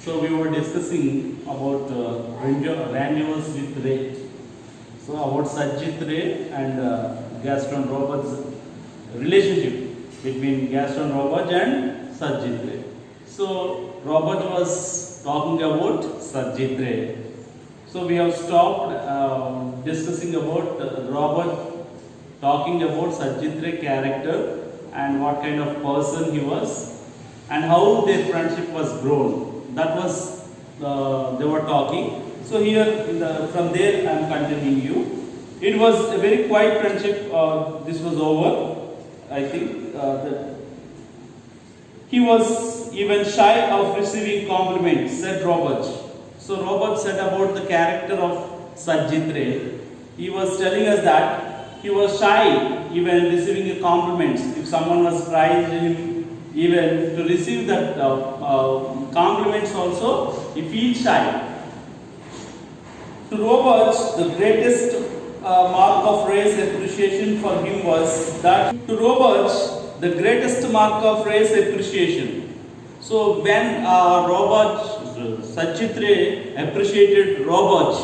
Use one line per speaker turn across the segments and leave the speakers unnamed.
So we were discussing about Rendezvous with Ray. So about Satyajit Ray and Gaston Roberts relationship between Gaston Roberts and Satyajit Ray. So Robert was talking about Satyajit Ray. So we have stopped discussing about Robert talking about Satyajit Ray character and what kind of person he was and how their friendship was grown. That was they were talking. So here from there I am continuing you. It was a very quiet friendship. This was over. I think he was even shy of receiving compliments, said Robert. So Robert said about the character of Satyajit Ray. He was telling us that he was shy even receiving compliments. If someone was praising him, even to receive that compliments also, he feels shy. To Robert, the greatest mark of Ray's appreciation for him was that to Robert, the greatest mark of Ray's appreciation. So when Satyajit Ray appreciated Robert,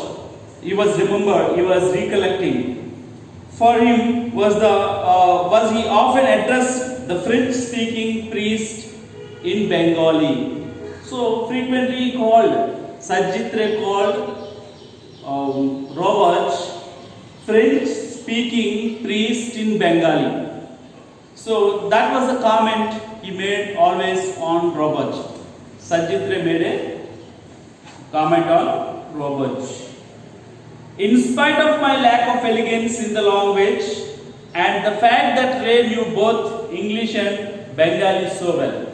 he was recollecting. For him was he often addressed the French-speaking priest in Bengali. So frequently called Satyajit Ray called Robert French-speaking priest in Bengali. So that was the comment he made always on Robert. Satyajit Ray made a comment on Robert. In spite of my lack of elegance in the language and the fact that Ray knew both English and Bengali so well.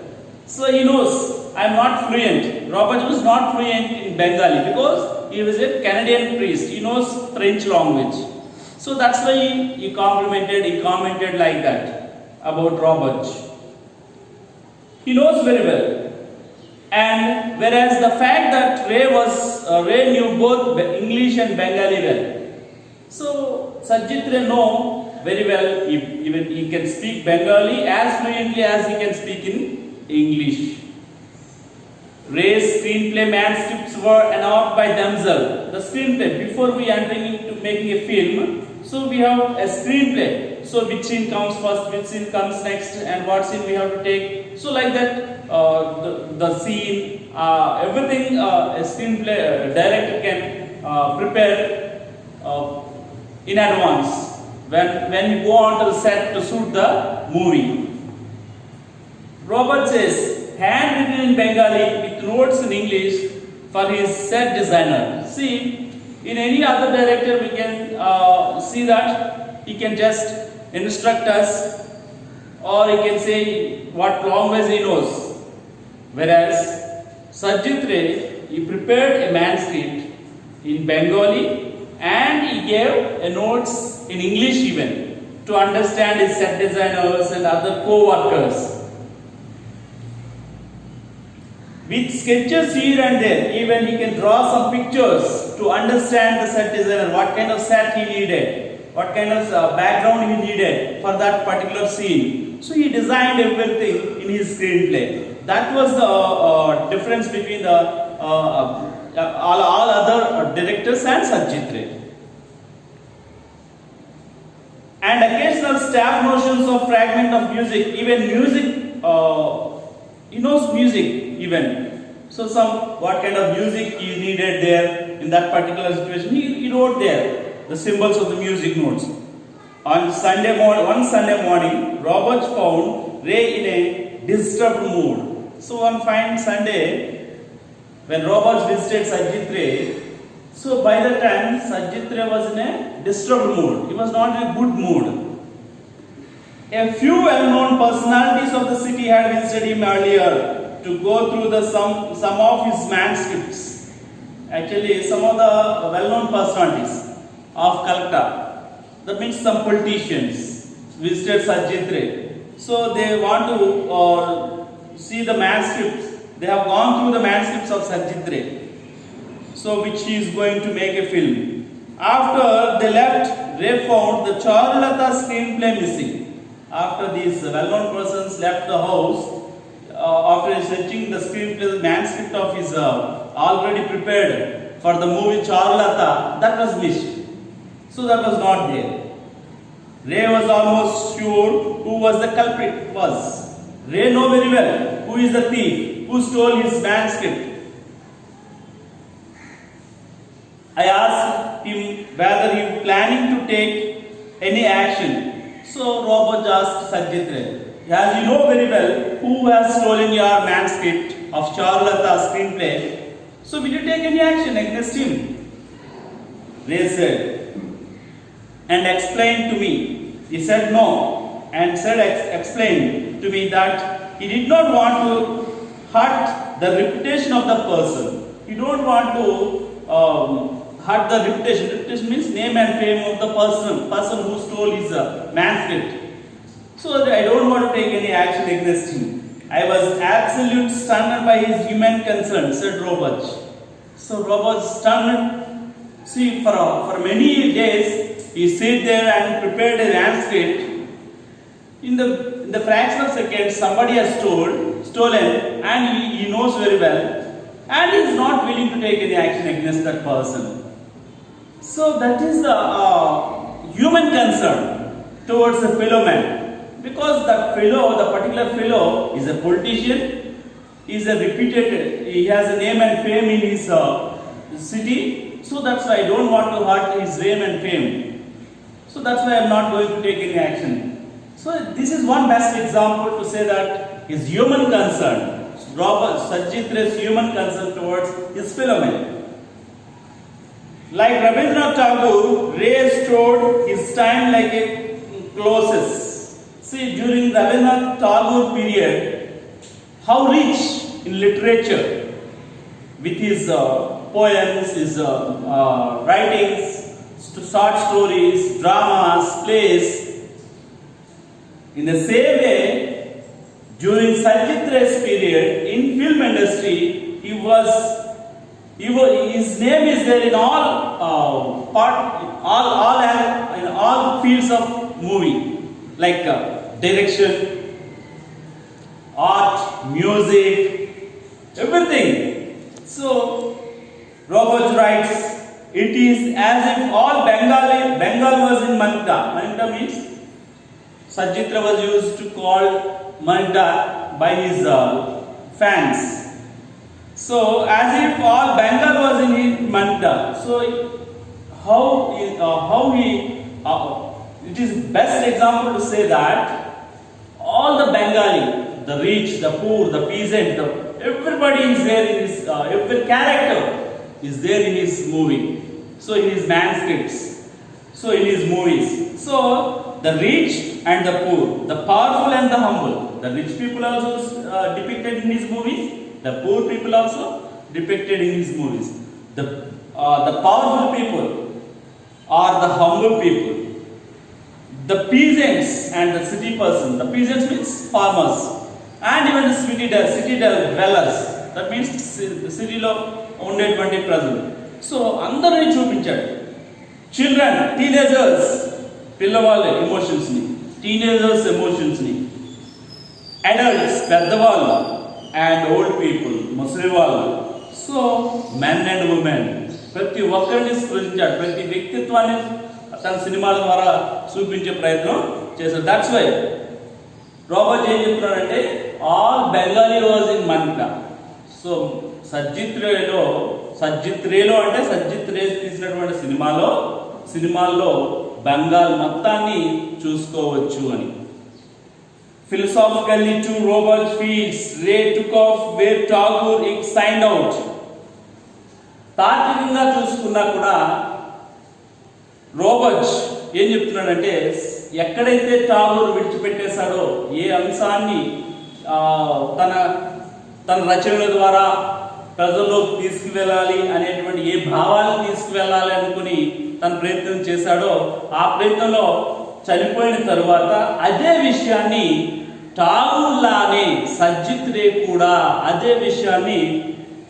So he knows I am not fluent. Robert was not fluent in Bengali because he was a Canadian priest. He knows French language. So that's why he commented like that about Robert. He knows very well. And whereas the fact that Ray knew both English and Bengali well. So Satyajit Ray know very well, even he can speak Bengali as fluently as he can speak in English. Ray's screenplay manuscripts were enough by themselves. The screenplay, before we entering into making a film, so we have a screenplay. So which scene comes first, which scene comes next, and what scene we have to take. So like that, the scene, everything a screenplay director can prepare in advance when you go on to the set to shoot the movie. Robert says, handwritten in Bengali with notes in English for his set designer. See, in any other director we can see that he can just instruct us, or he can say what language he knows. Whereas Satyajit Ray, he prepared a manuscript in Bengali and he gave a notes in English even to understand his set designers and other co-workers. With sketches here and there, even he can draw some pictures to understand the set designer, what kind of set he needed, what kind of background he needed for that particular scene. So he designed everything in his screenplay. That was the difference between the all other directors and Satyajit Ray. And occasional staff notions of fragment of music, even music, he knows music even. So what kind of music he needed there in that particular situation, he wrote there the symbols of the music notes. On one Sunday morning, Robert found Ray in a disturbed mood. So one fine Sunday, when Robert visited Satyajit Ray, so by the time Satyajit Ray was in a disturbed mood, he was not in a good mood. A few well-known personalities of the city had visited him earlier to go through some of his manuscripts. Actually, some of the well-known personalities of Calcutta, that means some politicians, visited Satyajit Ray. So they want to see the manuscripts. They have gone through the manuscripts of Satyajit Ray, so which he is going to make a film. After they left, Ray found the Charulata screenplay missing. After these well-known persons left the house, after searching the screenplay, the manuscript of his already prepared for the movie Charulata, that was missed. So that was not there. Ray was almost sure who was the culprit was. Ray know very well who is the thief, who stole his manuscript. I asked him whether he planning to take any action. So Robert asked Sajjit Ray, as you know very well who has stolen your manuscript of Charulata screenplay, so will you take any action against him? Ray said and explained to me. He said no and explained to me that he did not want to hurt the reputation of the person. He don't want to hurt the reputation. Reputation means name and fame of the person who stole his manuscript. So I don't want to take any action against him. I was absolutely stunned by his human concern, said Robert. So Robert stunned. See, for many days he sat there and prepared a manuscript. In the fraction of seconds, somebody has stolen, and he knows very well, and he is not willing to take any action against that person. So that is the human concern towards a fellow man. Because that fellow, the particular fellow, is a politician, is a reputed, he has a name and fame in his city. So that's why I don't want to hurt his name and fame. So that's why I am not going to take any action. So this is one best example to say that his human concern, Sajjit Ray's human concern towards his fellow man. Like Rabindranath Tagore, Ray stored his time like a closes. See, during Rabindranath Tagore period, how rich in literature with his poems, his writings, short stories, dramas, plays. In the same way, during Sajjit Ray's period in film industry, his name is there in all in all fields of movie, like direction, art, music, everything. So Robert writes, it is as if all Bengal was in Manita. Manita means Sajjit Ray was used to call Manita by his fans. So as if all Bengal was in Manita. So it is best example to say that all the Bengali, the rich, the poor, the peasant, everybody is there in his, every character is there in his movie. So in his manuscripts, so in his movies. So the rich and the poor, the powerful and the humble. The rich people also depicted in his movies. The poor people also depicted in his movies. The powerful people are the humble people. The peasants and the city person. The peasants means farmers. And even the city dwellers. That means the city lo ఉండేటువంటి ప్రజలు. So అందరినీ చూపించాడు. Children, teenagers, పిల్లవాళ్ళ ఎమోషన్స్ని, teenagers ఎమోషన్స్ని, adults, పెద్దవాళ్ళు, and old people, ముసలి వాళ్ళు. So men and women, ప్రతి ఒక్కరిని స్పృశించాడు. ప్రతి వ్యక్తిత్వాన్ని తన సినిమాల ద్వారా చూపించే ప్రయత్నం చేశాడు. దట్స్ వై రాబర్ట్ ఏం చెప్తున్నాడంటే all Bengali was in Manikda. So Satyajit రేలో అంటే సజ్జిత్ రే తీసినటువంటి సినిమాల్లో బెంగాల్ మొత్తాన్ని చూసుకోవచ్చు అని. Philosophically too, Robert feels Ray took off where Tagore signed out. తాత్వికంగా చూసుకున్నా కూడా రోబర్ట్ ఏం చెప్తున్నాడంటే ఎక్కడైతే టాగోర్ విడిచిపెట్టేశాడో, ఏ అంశాన్ని తన రచనల ద్వారా ప్రజల్లోకి తీసుకువెళ్ళాలి అనేటువంటి ఏ భావాలను తీసుకువెళ్ళాలి అనుకుని తన ప్రయత్నం చేశాడో, ఆ ప్రయత్నంలో చనిపోయిన తరువాత అదే విషయాన్ని టాగోర్ లానే సజ్జిత్ రే కూడా అదే విషయాన్ని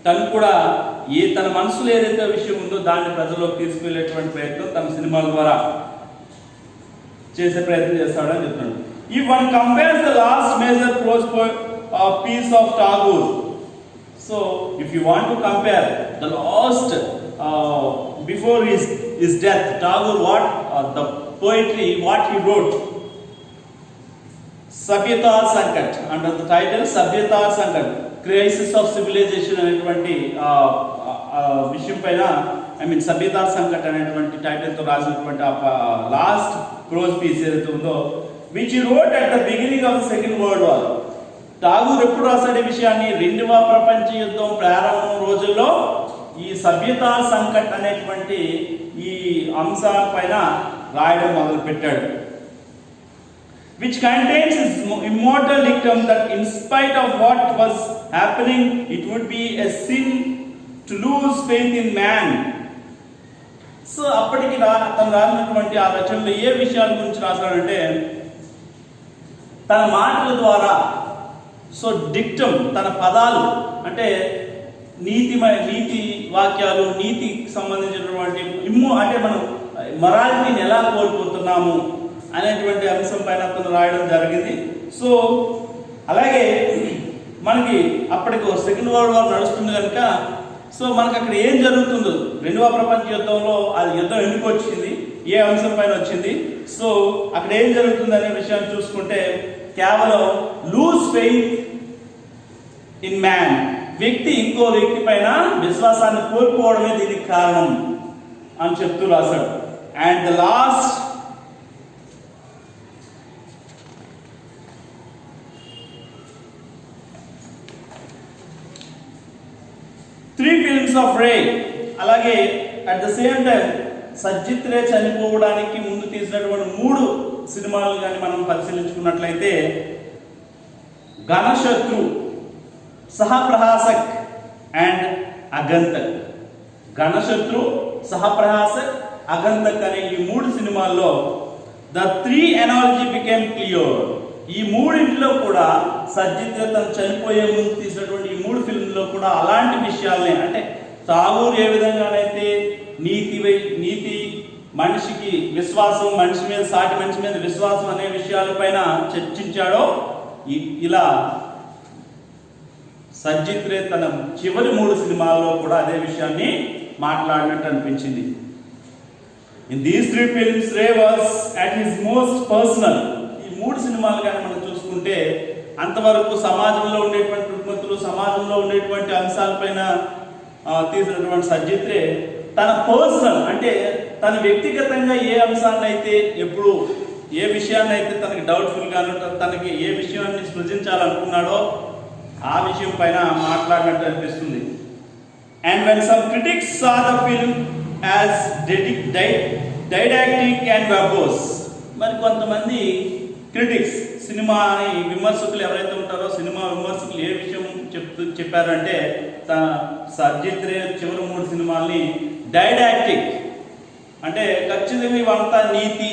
తను కూడా తన మనసులో ఏదైతే విషయం ఉందో దాన్ని ప్రజల్లోకి తీసుకువెళ్ళేటువంటి ప్రయత్నం తన సినిమాల ద్వారా చేసే ప్రయత్నం చేస్తాడని చెప్తున్నాడు. If one compares the last major piece of Tagore. So if you want to compare the last before his death, Tagore, what the poetry what he wrote, Sabhyata Sankat, under the title Sabhyata Sankat, Crisis of Civilization అనేటువంటి విషయం పైన సభ్యతా సంకట్ అనేటువంటి టైటిల్తో రాసినటువంటి last prose piece ఏదైతే ఉందో, which he wrote at the beginning of the second world war. Tagore ఎప్పుడు రాశాడు ఈ విషయాన్ని? రెండవ ప్రపంచ యుద్ధం ప్రారంభం రోజుల్లో ఈ సభ్యతా సంకట్ అనేటువంటి ఈ అంశం పైన రాయడం మొదలు పెట్టాడు. Which contains his immortal dictum that in spite of what was happening, it would be a sin to lose faith in man. So అప్పటికి తను రాసినటువంటి ఆ రచనలో ఏ విషయాల గురించి రాశాడంటే, తన మాటల ద్వారా, సో డిక్టమ్ తన పదాలు అంటే నీతి వాక్యాలు, నీతికి సంబంధించినటువంటి అంటే మనం మొరాలిటీని ఎలా కోల్పోతున్నాము అనేటువంటి అంశం పైన అతను రాయడం జరిగింది. సో అలాగే మనకి అప్పటికి సెకండ్ వరల్డ్ వార్ నడుస్తుంది కనుక, సో మనకు అక్కడ ఏం జరుగుతుందో, రెండవ ప్రపంచ యుద్ధంలో అది యుద్ధం ఎందుకు వచ్చింది, ఏ అంశం పైన వచ్చింది, సో అక్కడ ఏం జరుగుతుంది అనే విషయాన్ని చూసుకుంటే, కేవలం లూజ్ ఫెయిత్ ఇన్ మ్యాన్, వ్యక్తి ఇంకో వ్యక్తి పైన విశ్వాసాన్ని కోల్పోవడమే దీనికి కారణం అని చెప్తూ రాశాడు. And the last three films of Ray, అలాగే at the same time Satyajit Ray చనిపోవడానికి ముందు తీసినటువంటి 3 సినిమాలు కానీ మనం పరిశీలించుకున్నట్లయితే, ఘనశత్రు, సహప్రహాసక్ అండ్ అగంతక్. ఘనశత్రు, సహప్రహాసక్, అగంతక్ అనే ఈ 3 సినిమాల్లో ద 3 ఎనాలజీ బికేమ్ క్లియర్. ఈ 3 కూడా సజ్జిత్ రే తను చనిపోయే ముందు తీసినటువంటి ఈ 3 ఫిల్మ్లో కూడా అలాంటి విషయాలనే, అంటే ఠాగూర్ ఏ విధంగానైతే నీతి, మనిషికి విశ్వాసం, మనిషి మీద, సాటి మనిషి మీద విశ్వాసం అనే విషయాలపైన చర్చించాడో, ఇలా సజ్జిత్ రే తన చివరి 3 సినిమాల్లో కూడా అదే విషయాన్ని మాట్లాడినట్టు అనిపించింది. In these 3 films ray was at his most personal. ఈ 3 సినిమాలు కానీ మనం చూసుకుంటే, అంతవరకు సమాజంలో ఉండేటువంటి రుగ్మతులు, సమాజంలో ఉండేటువంటి అంశాలపైన తీసినటువంటి సజ్జిత్ రే తన పర్సనల్, అంటే తన వ్యక్తిగతంగా ఏ అంశాన్ని అయితే, ఎప్పుడు ఏ విషయాన్ని అయితే తనకి డౌట్ఫుల్ గాను, తనకి ఏ విషయాన్ని సృజించాలనుకున్నాడో ఆ విషయం పైన మాట్లాడినట్టు అనిపిస్తుంది. And when some critics saw the film as didactic and verbose, మరి కొంతమంది క్రిటిక్స్, సినిమా అని విమర్శకులు ఎవరైతే ఉంటారో, సినిమా విమర్శకులు ఏ విషయం చెప్పారంటే, సజ్జిత్ రే చివరి 3 సినిమాల్ని డైడాక్టిక్, అంటే ఖచ్చితంగా ఇవంతా నీతి,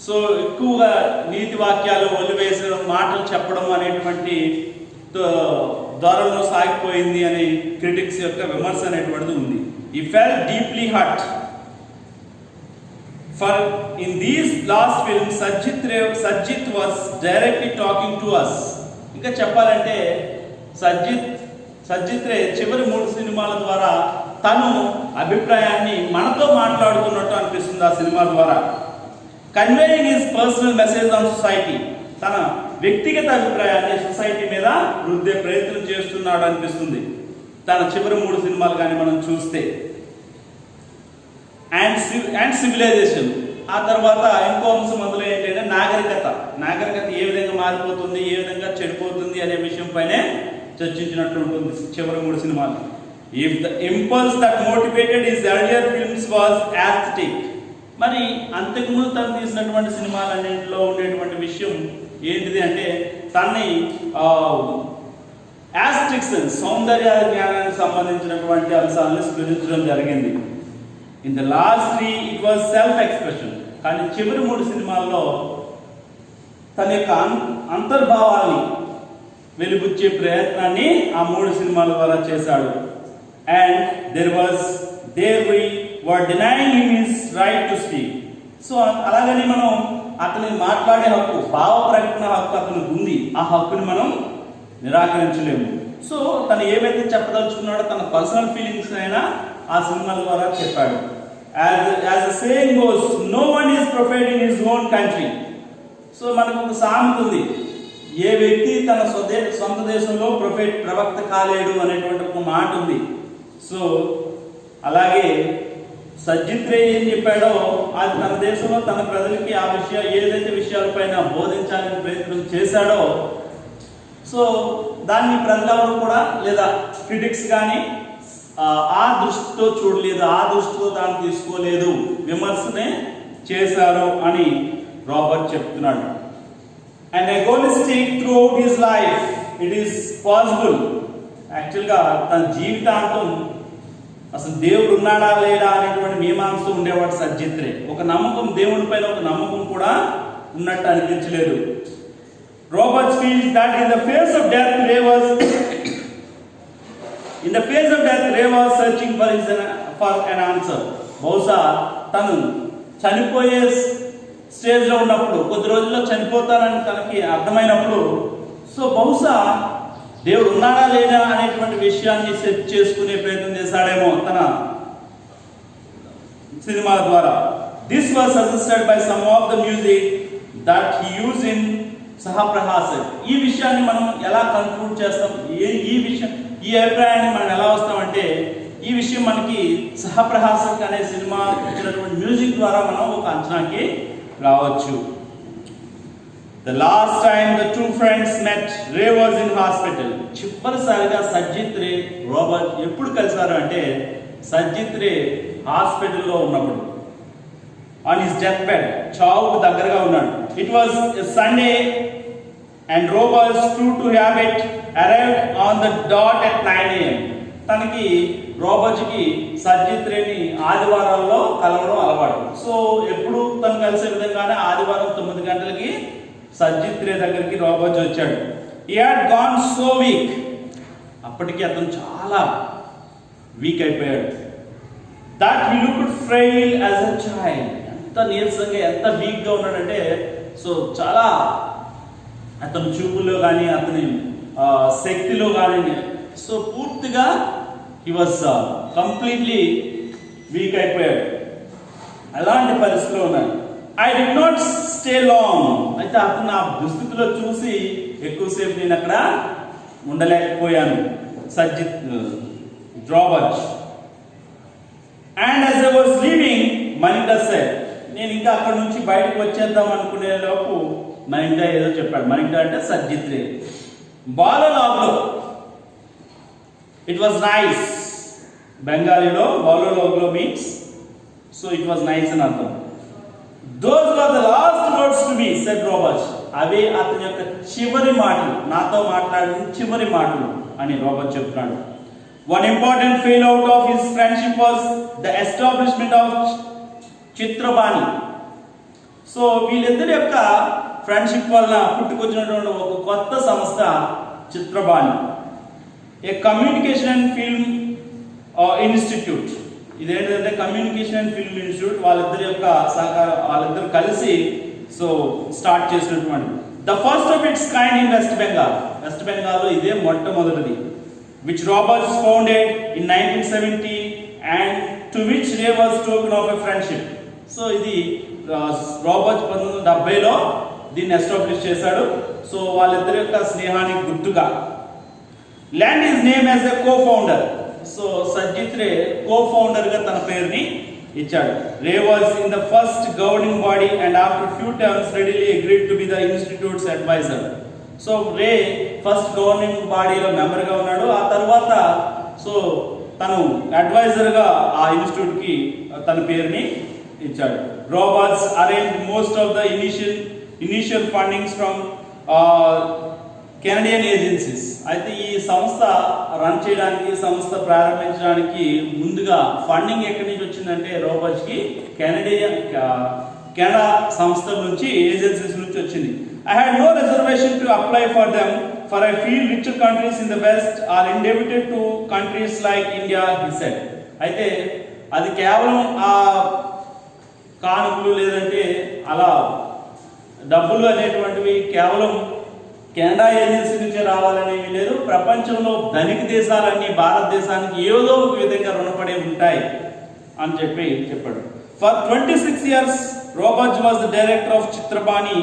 సో ఎక్కువగా నీతి వాక్యాలు వదిలివేసే మాటలు చెప్పడం అనేటువంటి ధోరణిలో సాగిపోయింది అని క్రిటిక్స్ యొక్క విమర్శ అనేటువంటిది ఉంది. ఈ fell deeply hurt for in these last films Sajjit was directly talking to us. ఇంకా చెప్పాలంటే సజ్జిత్ రే చివరి 3 సినిమాల ద్వారా తను అభిప్రాయాన్ని మనతో మాట్లాడుతున్నట్టు అనిపిస్తుంది ఆ సినిమా ద్వారా. Conveying his personal message on society, తన వ్యక్తిగత అభిప్రాయాన్ని సొసైటీ మీద రుద్దే ప్రయత్నం చేస్తున్నాడు అనిపిస్తుంది తన చివరి 3 సినిమాలు కానీ మనం చూస్తే. అండ్ సివిలైజేషన్, ఆ తర్వాత ఇంకో అంశం అందులో ఏంటంటే నాగరికత ఏ విధంగా మారిపోతుంది, ఏ విధంగా చెడిపోతుంది అనే విషయం పైనే చర్చించినట్టు ఉంటుంది చివరి 3 సినిమాలు. If the impulse that motivated his earlier films was aesthetic, మరి అంతకుముందు తను తీసినటువంటి సినిమాలన్నింటిలో ఉండేటువంటి విషయం ఏంటిది అంటే, తనని యాస్థెటిక్స్, సౌందర్య జ్ఞానానికి సంబంధించినటువంటి అంశాలను స్ఫురించడం జరిగింది. In the last 3 it was self expression. కానీ చివరి 3 సినిమాల్లో తన యొక్క అంతర్భావాన్ని వెలుగుచ్చే ప్రయత్నాన్ని ఆ 3 సినిమాల ద్వారా చేశాడు. And there we were denying him his right to speak. So అలాగని మనం అతని మాట్లాడే హక్కు, భావ ప్రకటన హక్కు అతనికి ఉంది, ఆ హక్కుని మనం నిరాకరించలేము. సో తను ఏవైతే చెప్పదలుచుకున్నాడో తన పర్సనల్ ఫీలింగ్స్ అయినా ఆ సినిమాల ద్వారా చెప్పాడు. As the saying goes, no one is prophet in his own country. So మనకు ఒక సామెత ఉంది, ఏ వ్యక్తి తన సొంత దేశంలో ప్రవక్త కాలేడు అనేటువంటి ఒక మాట ఉంది. సో అలాగే సజ్జిత్ రే ఏం చెప్పాడో అది తన దేశంలో తన ప్రజలకి ఆ ఏదైతే విషయాలపైన బోధించాలని ప్రయత్నం చేశాడో, సో దాన్ని ప్రజలెవరు కూడా లేదా క్రిటిక్స్ కానీ ఆ దృష్టితో చూడలేదు, ఆ దృష్టితో దాన్ని తీసుకోలేదు, విమర్శనే చేశారు అని రాబర్ట్ చెప్తున్నాడు. And egoistic throughout his life it is possible. యాక్చువల్గా తన జీవితాంతం అసలు దేవుడు ఉన్నాడా లేడా అనేటువంటి మీమాంస ఉండేవాడు సజ్జిత్ రే. ఒక నమ్మకం, దేవుడి పైన ఒక నమ్మకం కూడా ఉన్నట్టు అనిపించలేదు. Robert feels that in the face of death ray was searching for an answer. బహుశా తను చనిపోయే స్టేజ్లో ఉన్నప్పుడు, కొద్ది రోజుల్లో చనిపోతారని తనకి అర్థమైనప్పుడు, సో బహుశా దేవుడు ఉన్నాడా లేదా అనేటువంటి విషయాన్ని సెట్ చేసుకునే ప్రయత్నం చేశాడేమో తన సినిమా ద్వారా. This was suggested by some of the music that he use in సహప్రహాసక్. ఈ విషయాన్ని మనం ఎలా కన్క్లూడ్ చేస్తాం, ఈ అభిప్రాయాన్ని మనం ఎలా వస్తామంటే, ఈ విషయం మనకి సహప్రహాసక్ అనే సినిమా ఇచ్చినటువంటి మ్యూజిక్ ద్వారా మనం ఒక అంచనాకి రావచ్చు. The last time the two friends met, Ray was in hospital. చివరిసారిగా సజ్జిత్ రే రాబర్ట్ ఎప్పుడు కలిసారు అంటే, సజ్జిత్ రే హాస్పిటల్లో ఉన్నప్పుడు, ఆన్ హిస్ డెత్ బెడ్, చావుకు దగ్గరగా ఉన్నాడు. It was Sunday and Roberts true to habit arrived on the dot at 9 AM. తనకి రాబర్ట్కి సజ్జిత్ రేని ఆదివారాల్లో కలవడం అలవాటు. సో ఎప్పుడు తను కలిసే విధంగానే ఆదివారం 9 గంటలకి సజ్జిత్ రే దగ్గరికి రాబర్ట్ వచ్చాడు. he had gone so weak. అప్పటికి అతను చాలా వీక్ అయిపోయాడు. that he looked frail as a child. ఎంత నీరసంగా, ఎంత వీక్గా ఉన్నాడంటే, సో చాలా అతని చూపుల్లో కానీ అతని శక్తిలో కానీ సో పూర్తిగా he was completely వీక్ అయిపోయాడు. అలాంటి పరిస్థితిలో ఉన్నాడు. I did not stay long. అయితే అతను ఆ దుస్థితిలో చూసి ఎక్కువసేపు నేను అక్కడ ఉండలేకపోయాను Sajith Robert. And as I was leaving, Maninda said, నేను ఇంకా అక్కడ నుంచి బయటకు వచ్చేద్దాం అనుకునే లోపు మనిండా ఏదో చెప్పాడు. మనిండా అంటే సజ్జిత్ రే. బాలలాగ్లో ఇట్ వాజ్ నైస్. బెంగాలీలో బాలలాగ్లో means so it was nice అని అర్థం. Those were the last words to me, said Robert. అవే అతని యొక్క చివరి మాటలు, నాతో మాట్లాడిన చివరి మాటలు అని రాబర్ట్ చెప్తున్నాడు. One important fallout of his friendship was the establishment of Chitrabani. So వీళ్ళిద్దరి యొక్క ఫ్రెండ్షిప్ వలన పుట్టుకొచ్చినటువంటి ఒక కొత్త సంస్థ Chitrabani, a communication and film institute. ఇదేంటంటే కమ్యూనికేషన్ అండ్ ఫిల్మ్ ఇన్స్టిట్యూట్ వాళ్ళిద్దరి యొక్క సహకారం, వాళ్ళిద్దరు కలిసి సో స్టార్ట్ చేసినటువంటి the first of its kind in West Bengal. West బెంగాల్లో ఇదే మొట్టమొదటిది. Which Roberts founded in 1970 and to which Ray was token of a friendship. So ఇది రాబర్ట్ 1970లో దీన్ని ఎస్టాబ్లిష్ చేశాడు. సో వాళ్ళిద్దరి యొక్క స్నేహానికి గుర్తుగా land his name as a cofounder. So Satyajit Ray cofounder గా తన పేరుని ఇచ్చాడు. Ray was in the first governing body and after few terms readily agreed to be the institute's adviser. So Ray first governing బాడీలో member గా ఉన్నాడు. ఆ తర్వాత so తను అడ్వైజర్ గా ఆ ఇన్స్టిట్యూట్ కి తన పేరుని ఇచ్చాడు. Roberts arrange most of the initial fundings from Canadian agencies. అయితే ఈ సంస్థ రన్ చేయడానికి, సంస్థ ప్రారంభించడానికి ముందుగా ఫండింగ్ ఎక్కడి నుంచి వచ్చిందంటే రాబర్ట్స్కి కెనడా సంస్థల నుంచి, ఏజెన్సీస్ నుంచి వచ్చింది. I had no reservation to apply for them, for I feel richer countries in the West are indebted to countries like India, he said. అయితే అది కేవలం ఆ కానుకలు లేదంటే అలా డబ్బులు అనేటువంటివి కేవలం కెనడా ఏజెన్సీ నుంచే రావాలనేవి లేదు. ప్రపంచంలో ధనిక దేశాలన్నీ భారతదేశానికి ఏదో ఒక విధంగా రుణపడి ఉంటాయి అని చెప్పాడు. For 26 years Roberts was the director of Chitrabani,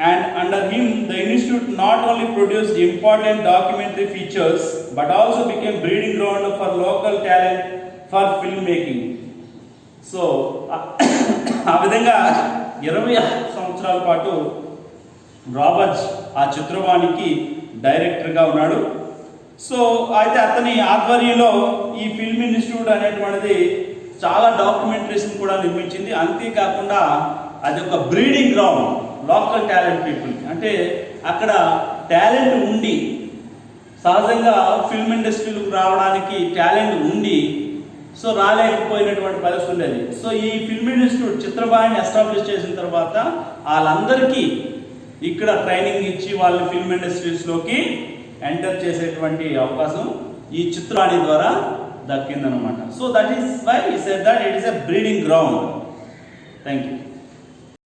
and under him the institute not only produced important documentary features but also became breeding ground for local talent for filmmaking. So ఆ విధంగా 26 సంవత్సరాల పాటు రాబర్ట్స్ ఆ చిత్రవాణికి డైరెక్టర్గా ఉన్నాడు. So అయితే అతని ఆధ్వర్యంలో ఈ ఫిల్మ్ ఇన్స్టిట్యూట్ అనేటువంటిది చాలా డాక్యుమెంటరీస్ కూడా నిర్మించింది. అంతేకాకుండా అది ఒక breeding ground local talent people, అంటే అక్కడ టాలెంట్ ఉండి సహజంగా ఫిల్మ్ ఇండస్ట్రీలకు రావడానికి టాలెంట్ ఉండి సో రాలేకపోయినటువంటి పరిస్థితి ఉండేది. సో ఈ ఫిల్మ్ ఇన్స్టిట్యూట్ చిత్రబాణిని ఎస్టాబ్లిష్ చేసిన తర్వాత వాళ్ళందరికీ ఇక్కడ ట్రైనింగ్ ఇచ్చి వాళ్ళని ఫిల్మ్ ఇండస్ట్రీస్లోకి ఎంటర్ చేసేటువంటి అవకాశం ఈ చిత్రవాణి ద్వారా దక్కిందనమాట. సో దట్ ఈస్ వై ఈ said that it is a breeding ground. Thank you.